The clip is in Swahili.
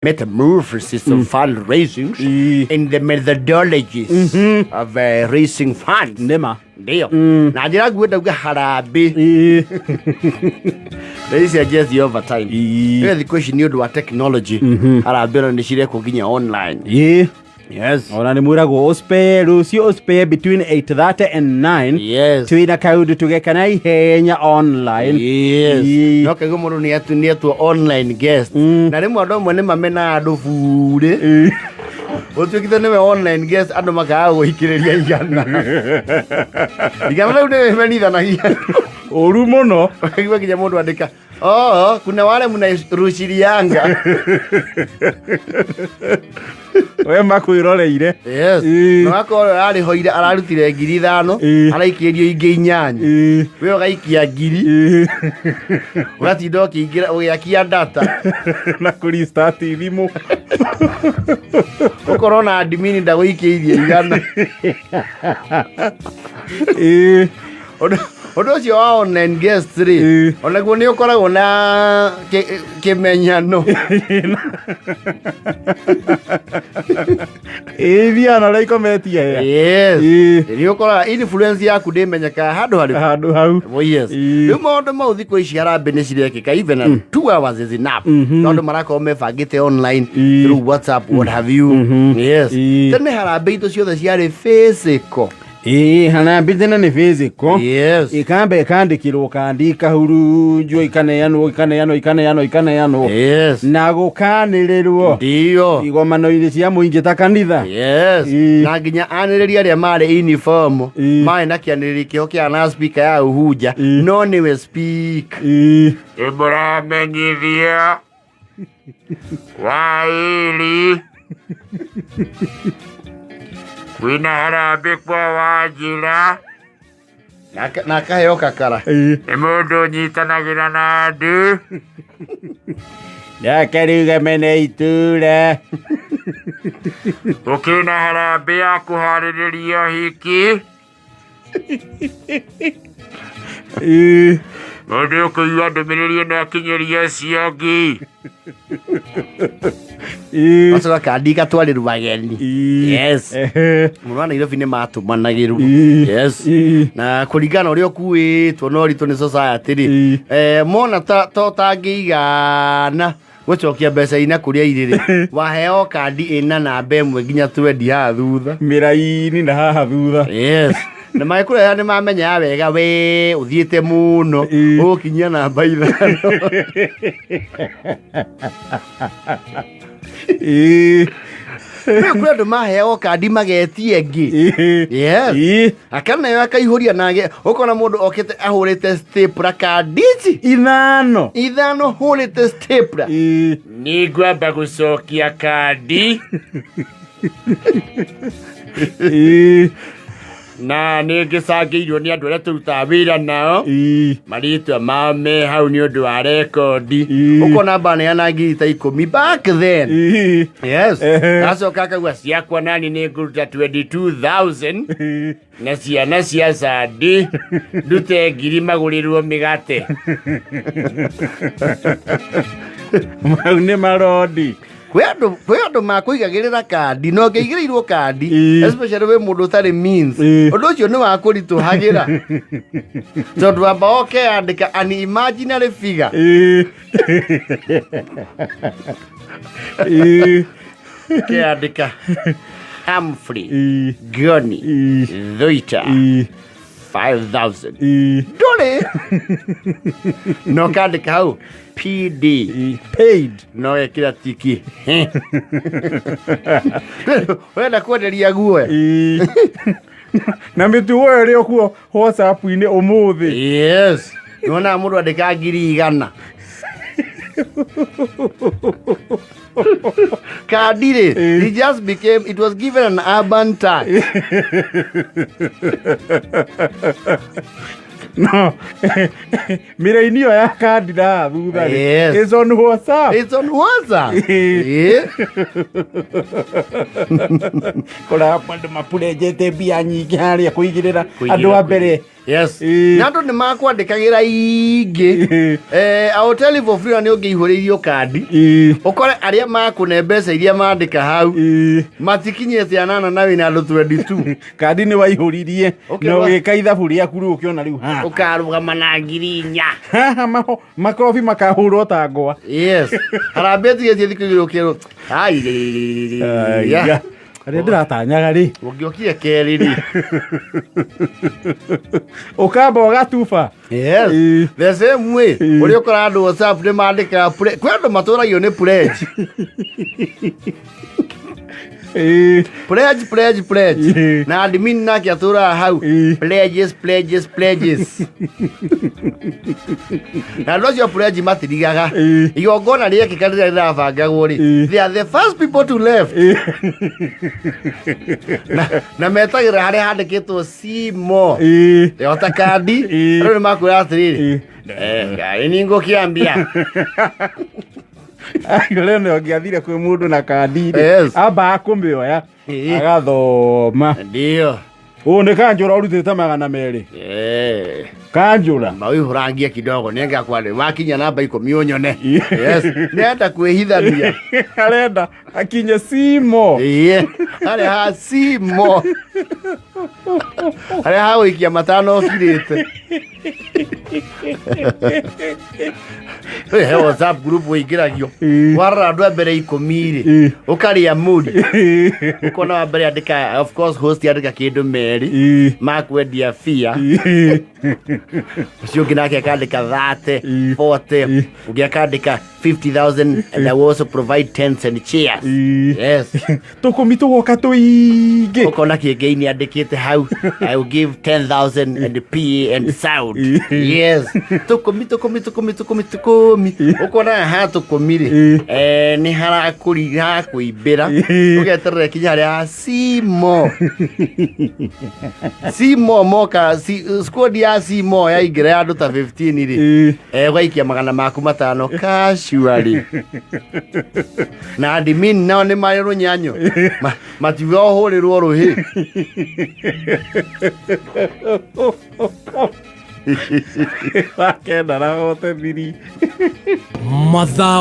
metamorphosis of fundraising and the methodologies of raising funds. Ndio. Na njira gwenda uga harambe. This is just the overtime. The question ni undu wa technology. Harambe no nishire kuginya online. Yes. Ona ni mwirago ospe Lucio ospe between 8:30 and 9. Yes. Tuina kaudu tugekana ihenya online. Yes. No kago mundu ni atu online guest. Na rimwe andu amwe ni mamena andu bure. Otukithe niwe online guest andu makaga guikiriria igana. Igana ndio menithanagia. Oru muno. Kigwa kinya mundu andika. Kuna wale mnarushirianga. We makuiroreire. Yes. No akoro ari hoire ararutire 5,000 araikirio ingi 8. We ogaikia 1,000. Watinda ukiingira ugiakia data na kurestart thimu. Ukorwo na admin ndaguikeirie igana. Odo cio wa online guest ri onaguo ni ukoragwo na kimenyano. Viana like kometia ya. Yes. Ni ukora influence yaku ndimenyeka handu hau. Oh yes. Ni maundu mau thiko ici harambe ni cirekeka even 2 hours is enough. Maundu marako mebangite online through WhatsApp what have you. Yes. Tene harambe ito ciothe ciari physical. Harambe tena ni physical. Yes. Ikambe kandikirwo kandika huru jo ikaneano. Yes. Na gukanirerwo. Ndio. Igomano ile cia muingi ta kanitha. Yes. Na nginya aniriria ria mari uniform. Mai na kianiriri kio kia na speaker ya uhuja. No niwe speak. Ebora menyithia. Waili. Wina harambe kwa Wanjira. Na kaheo kakara. Mundu nyitanagira na andu. Ndakariga mene itura. Ukina harambe ya kuhaririria hiki. Mundu kuiwa ndumiriri na kinyeria ciongi. Asoka kandika twari rubageni. Yes. Mwana Nairobi ni matumanagiru. Yes. Na kuringana uri okuitwo no ritu ni society ri. Mona tangigana gucokia mbeca ina kuria iriri. Waheo kandi ina namba imwe nginya 20 ha thutha. Miraini na haha thutha. Yes. Na maikura ni mamenya wega we uthiite muno ukinyia namba 5. Kuna ndo maheo kandi magetie ngi. Yes. Akana yo akaihuria nage ukona mundu okete ahurite stapler kandi ithano hurite stapler. Ni gwamba gucokia kandi. Na ningicangiirwo ni andu aria turuta wira nao maritwa mame hau ni undu wa rekodi ukona bana ya nagi ta 10 back then. Yes. Asoka kagwa ciakwa nani ni nguruta 22,000 na ciana cia Sadi ndute 1,000 magurirwo migate. Mau ni marodi. Kwe andu makuigagirira kandi no ngeigirirwo kandi especially we mundu tari means undu ucio ni wakurituhagira tondu amba oke andika an imaginary figure ke andika Humphrey Goni Thoita 5,000 dole no kandika hau PD paid no kila tiki wenda kwenderia guo na mitu wewe okuo WhatsApp ine umuthi. Yes. Nona mundu andika 100 Kadire, it just became, it was given an urban tag. No. Mirainio ya kandi da thutha. Yes. It's on WhatsApp. It's on WhatsApp. Yeah. Kora pandu mapurejete bia nyingi haria kuigirira andu a mbere Yes. Nando nĩ makwandĩkagĩra ingĩ. I will tell you for free nĩ ũngĩihũrĩirio kandi. Ũkore arĩa makũne mbeca iria mandĩka hau. Matikinyĩte anana na wĩna andũ 22. Kandi nĩ waihũririe. No gĩka ithabu rĩaku rĩu ũkĩona rĩu ha. Ũkarũgama na 4,000. Haha makobi makahũrwo ta ngwa. Yes. Harambee tigĩtie thikũ igĩrĩ ũkĩrwo. Ai. Arĩa ndĩratanyaga rĩ. Ũngĩokire kerĩ rĩ. Ũkamba ũgatuba. Yes. The same way. Ũrĩa ũkora andũ WhatsApp nĩ mandĩka kwĩ andũ matũragio nĩ pledge. Pledge. Na admin nake atũraga hau. Pledges. Na andũ acio pledge matirigaga. Igongona rĩekĩka rĩrĩa rĩrabangagwo rĩ. They are the first people to left. Na metagĩra harĩa handĩkĩtwo Simo. Yota kandi. Andũ nĩ makwĩra atĩrĩrĩ. Ngarĩ nĩ ngũkĩambia. Leo nĩ ũngĩathire kwĩ mũndũ na kandi rĩ. Amba akũmĩoya. Agathoma. Ndio. Nĩ kanjũra ũrutĩte 200. Kanjũra. Maũihũrangia kidogo nĩenga kwale wakinya namba 10 ũnyone. Yes. Nĩenda kwĩhithania. Arenda akinye Simo. Harĩa ha Simo. Harĩa ha gũikia matano okirĩte. He WhatsApp group wĩingĩragio. Warora andũ a mbere 10 rĩ. Ũkarĩa muri. Ũkona wa mbere andĩka of course host andĩka kĩndũ Meri. Makwendia fia. Ucio ũngĩ nake akandĩka 30, 40. Ũngĩ akandĩka 50,000 and I will also provide tents and chairs. Yes. Tũkũmi tũgoka tũingĩ. Ũkona kĩngĩ-inĩ andĩkĩte hau. I will give 10,000 and PA and sound. Yes. Tũkũmi. Ũkona ha tũkũmi rĩ. Nĩ harakũimbĩra. Ũgeterera kinya harĩa Simo. Simo moka squad ya Simo ya ingĩra ya andũ ta 15 rĩ. Ũgaikia 500 casually. Na admin nao nĩ marĩ rũnyanyo. Matiuga ũhũrĩrwo rũhĩ. Wakenda na hote thiri. Mathaa